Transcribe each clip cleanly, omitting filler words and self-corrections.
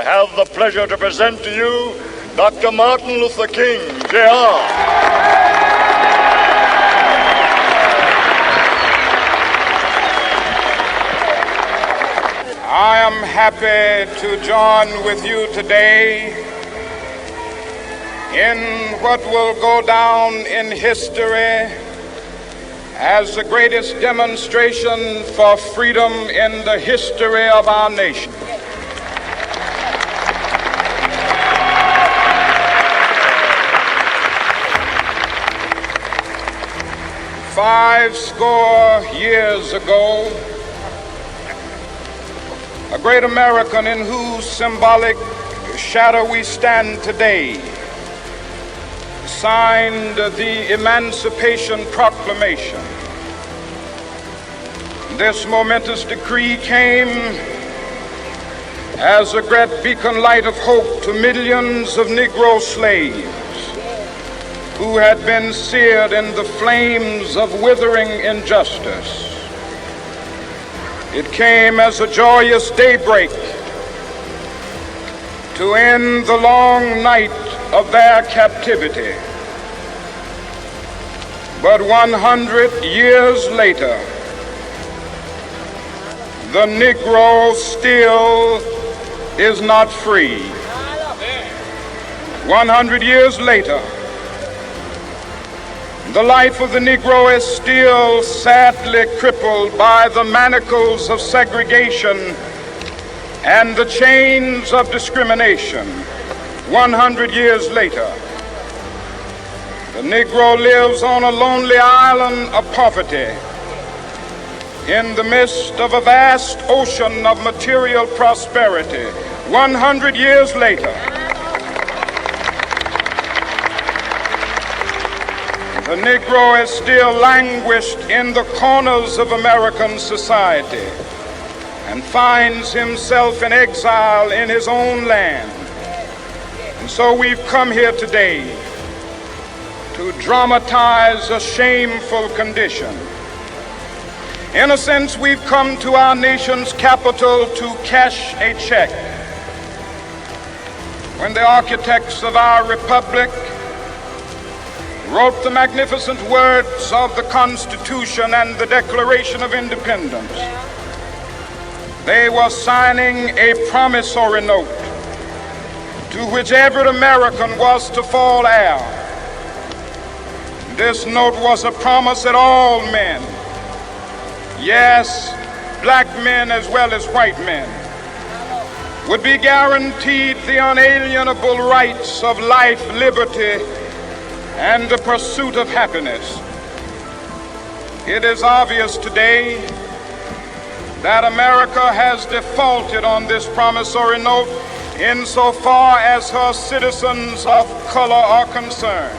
I have the pleasure to present to you Dr. Martin Luther King, Jr. I am happy to join with you today in what will go down in history as the greatest demonstration for freedom in the history of our nation. Five score years ago, a great American in whose symbolic shadow we stand today signed the Emancipation Proclamation. This momentous decree came as a great beacon light of hope to millions of Negro slaves who had been seared in the flames of withering injustice. It came as a joyous daybreak to end the long night of their captivity. But 100 years later, the Negro still is not free. 100 years later, the life of the Negro is still sadly crippled by the manacles of segregation and the chains of discrimination. 100 years later, the Negro lives on a lonely island of poverty in the midst of a vast ocean of material prosperity. 100 years later, the Negro is still languished in the corners of American society and finds himself in exile in his own land. And so we've come here today to dramatize a shameful condition. In a sense, we've come to our nation's capital to cash a check. When the architects of our republic wrote the magnificent words of the Constitution and the Declaration of Independence, they were signing a promissory note to which every American was to fall heir. This note was a promise that all men, yes, black men as well as white men, would be guaranteed the unalienable rights of life, liberty, and the pursuit of happiness. It is obvious today that America has defaulted on this promissory note insofar as her citizens of color are concerned.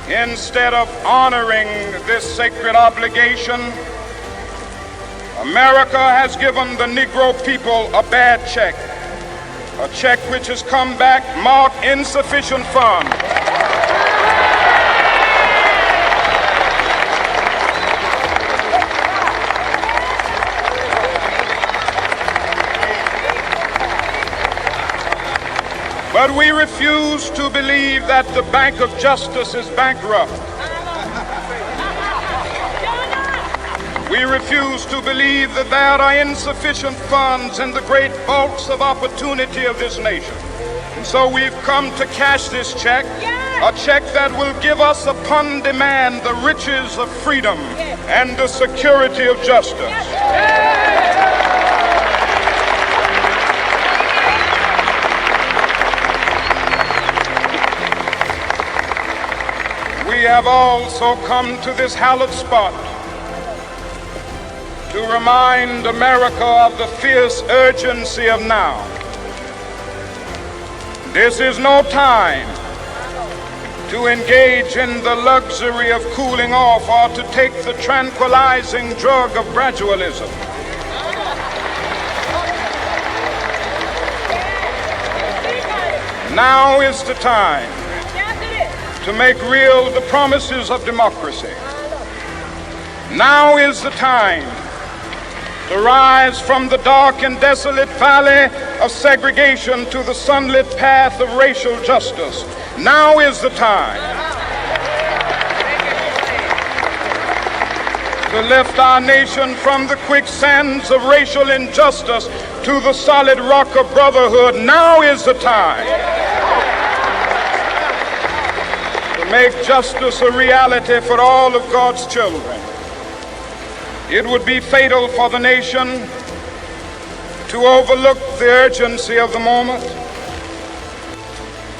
Instead of honoring this sacred obligation, America has given the Negro people a bad check, a check which has come back marked insufficient funds. But we refuse to believe that the Bank of Justice is bankrupt. We refuse to believe that there are insufficient funds in the great vaults of opportunity of this nation. And so we've come to cash this check, a check that will give us upon demand the riches of freedom and the security of justice. We have also come to this hallowed spot to remind America of the fierce urgency of now. This is no time to engage in the luxury of cooling off or to take the tranquilizing drug of gradualism. Now is the time to make real the promises of democracy. Now is the time to rise from the dark and desolate valley of segregation to the sunlit path of racial justice. Now is the time to lift our nation from the quicksands of racial injustice to the solid rock of brotherhood. Now is the time to make justice a reality for all of God's children. It would be fatal for the nation to overlook the urgency of the moment.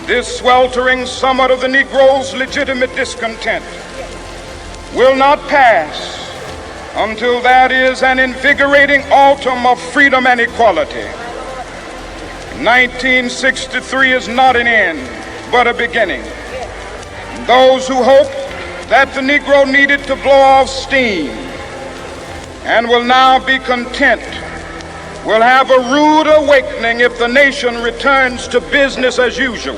This sweltering summit of the Negro's legitimate discontent will not pass until that is an invigorating autumn of freedom and equality. 1963 is not an end, but a beginning. Those who hope that the Negro needed to blow off steam and will now be content will have a rude awakening if the nation returns to business as usual.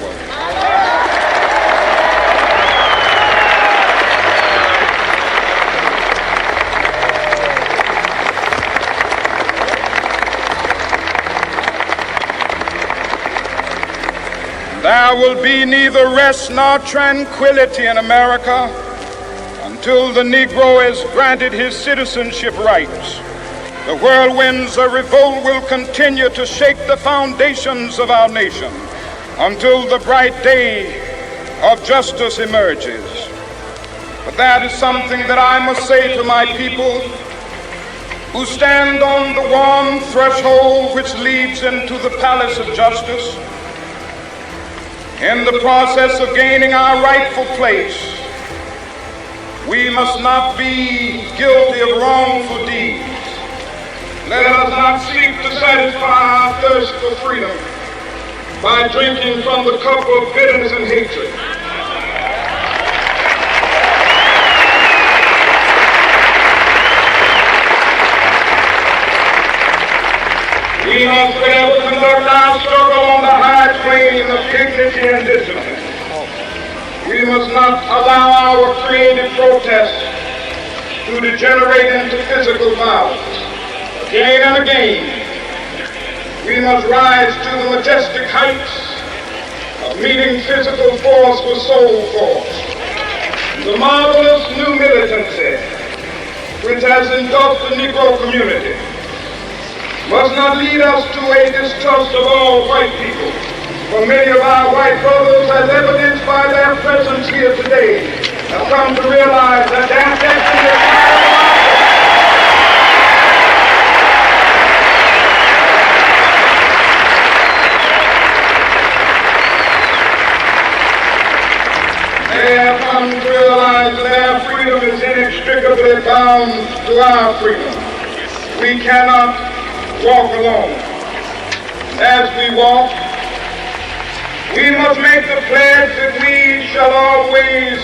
There will be neither rest nor tranquility in America until the Negro is granted his citizenship rights. The whirlwinds of revolt will continue to shake the foundations of our nation until the bright day of justice emerges. But that is something that I must say to my people who stand on the warm threshold which leads into the palace of justice. In the process of gaining our rightful place, we must not be guilty of wrongful deeds. Let us not seek to satisfy our thirst for freedom by drinking from the cup of bitterness and hatred. We must forever conduct our struggle on the high plane of dignity and discipline. We must not allow our creative protests to degenerate into physical violence. Again and again, we must rise to the majestic heights of meeting physical force with soul force. The marvelous new militancy which has engulfed the Negro community must not lead us to a distrust of all white people. For many of our white brothers, as evidenced by their presence here today, have come to realize that their destiny is not they have come to realize that their freedom is inextricably bound to our freedom. We cannot walk alone. As we walk, we must make the pledge that we shall always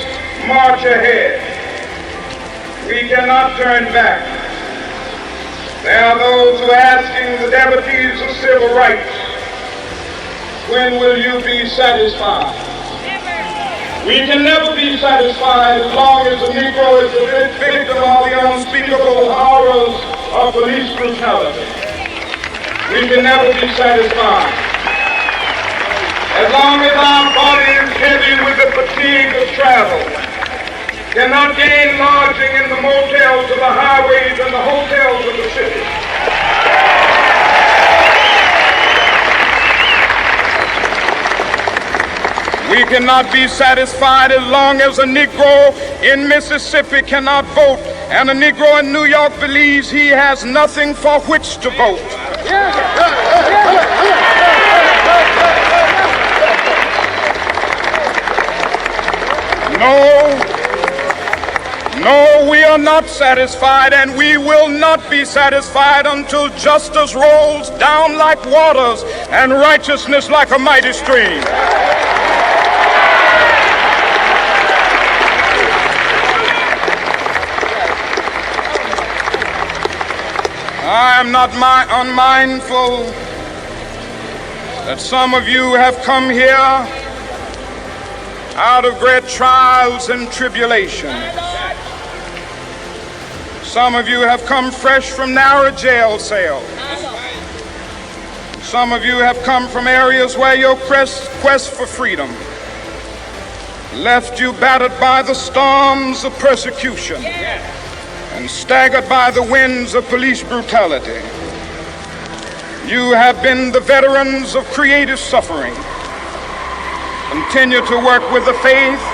march ahead. We cannot turn back. There are those who are asking the devotees of civil rights, when will you be satisfied? We can never be satisfied as long as the Negro is the victim of the unspeakable horrors of police brutality. We can never be satisfied. As long as our body is heavy with the fatigue of travel, cannot gain lodging in the motels of the highways and the hotels of the city. We cannot be satisfied as long as a Negro in Mississippi cannot vote and a Negro in New York believes he has nothing for which to vote. No, we are not satisfied, and we will not be satisfied until justice rolls down like waters and righteousness like a mighty stream. I am not unmindful that some of you have come here out of great trials and tribulations. Some of you have come fresh from narrow jail cells. Some of you have come from areas where your quest for freedom left you battered by the storms of persecution and staggered by the winds of police brutality. You have been the veterans of creative suffering. Continue to work with the faith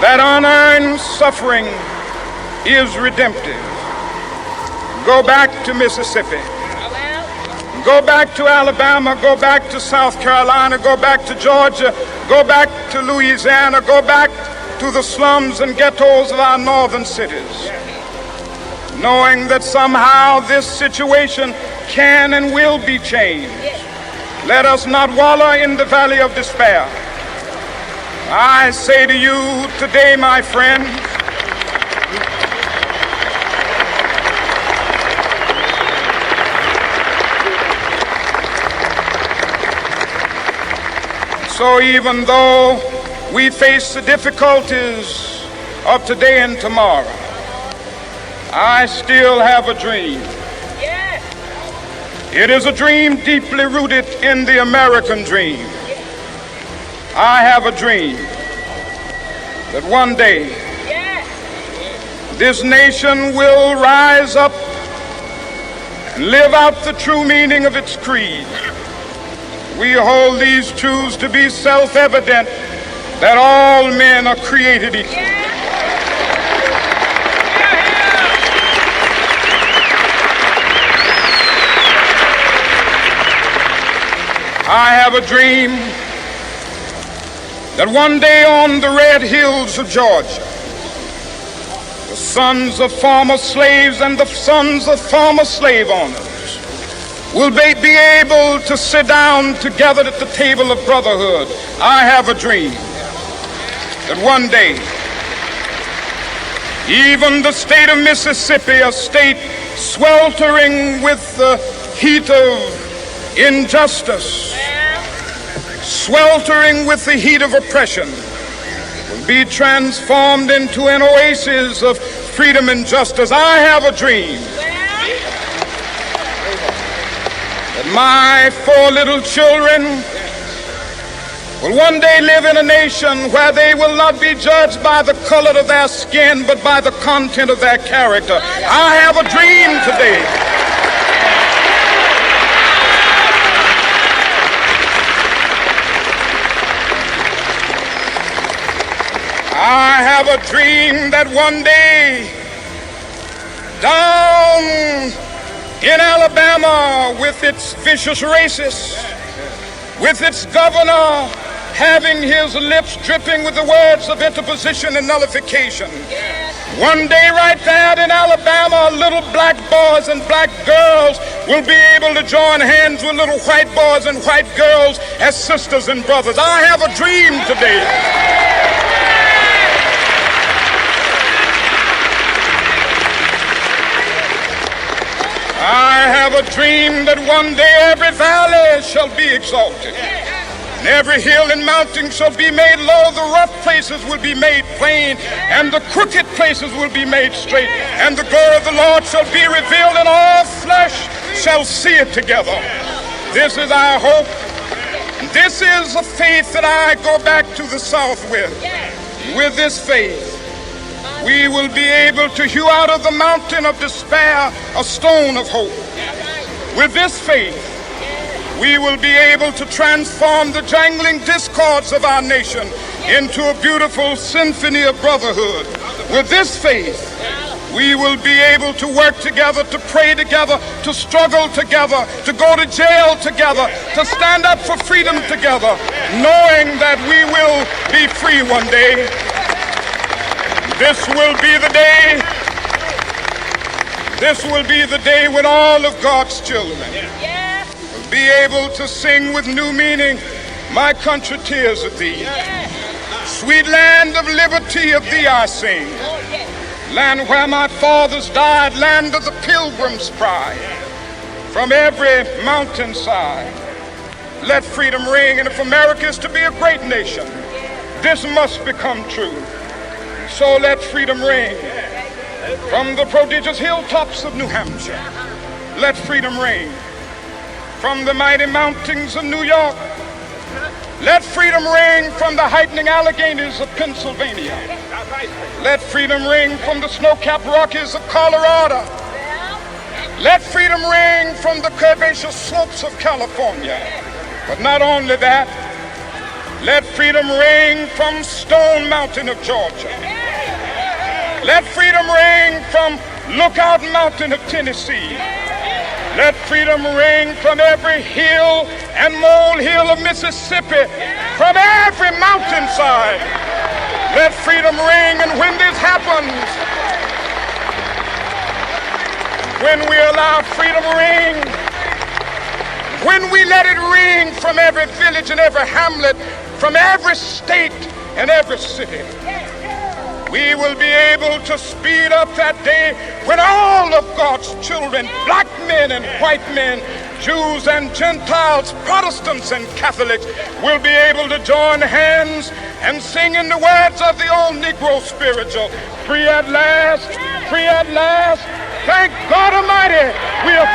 that unearned suffering is redemptive. Go back to Mississippi. Go back to Alabama. Go back to South Carolina. Go back to Georgia. Go back to Louisiana. Go back to the slums and ghettos of our northern cities, knowing that somehow this situation can and will be changed. Let us not wallow in the valley of despair. I say to you today, my friends, so even though we face the difficulties of today and tomorrow, I still have a dream. It is a dream deeply rooted in the American dream. I have a dream that one day this nation will rise up and live out the true meaning of its creed. We hold these truths to be self-evident, that all men are created equal. I have a dream that one day on the red hills of Georgia, the sons of former slaves and the sons of former slave owners will be able to sit down together at the table of brotherhood. I have a dream that one day, even the state of Mississippi, a state sweltering with the heat of injustice, sweltering with the heat of oppression, will be transformed into an oasis of freedom and justice. I have a dream that my 4 little children will one day live in a nation where they will not be judged by the color of their skin, but by the content of their character. I have a dream today that one day down in Alabama, with its vicious racists, with its governor having his lips dripping with the words of interposition and nullification, one day right there in Alabama, little black boys and black girls will be able to join hands with little white boys and white girls as sisters and brothers. I have a dream today that one day every valley shall be exalted, and every hill and mountain shall be made low. The rough places will be made plain, and the crooked places will be made straight. And the glory of the Lord shall be revealed, and all flesh shall see it together. This is our hope. This is a faith that I go back to the South with. With this faith, we will be able to hew out of the mountain of despair a stone of hope. With this faith, we will be able to transform the jangling discords of our nation into a beautiful symphony of brotherhood. With this faith, we will be able to work together, to pray together, to struggle together, to go to jail together, to stand up for freedom together, knowing that we will be free one day. This will be the day. This will be the day when all of God's children will be able to sing with new meaning, "My country, tears of thee. Sweet land of liberty, of thee I sing. Land where my fathers died, land of the pilgrim's pride. From every mountainside, let freedom ring. And if America is to be a great nation, this must become true. So let freedom ring. From the prodigious hilltops of New Hampshire, let freedom ring. from the mighty mountains of New York. Let freedom ring from the heightening Alleghenies of Pennsylvania. Let freedom ring from the snow-capped Rockies of Colorado. Let freedom ring from the curvaceous slopes of California. But not only that, let freedom ring from Stone Mountain of Georgia. Let freedom ring from Lookout Mountain of Tennessee. Let freedom ring from every hill and molehill of Mississippi, from every mountainside. Let freedom ring, and when this happens, when we allow freedom ring, when we let it ring from every village and every hamlet, from every state and every city, we will be able to speed up that day when all of God's children, black men and white men, Jews and Gentiles, Protestants and Catholics, will be able to join hands and sing in the words of the old Negro spiritual, free at last, free at last. Thank God Almighty, we are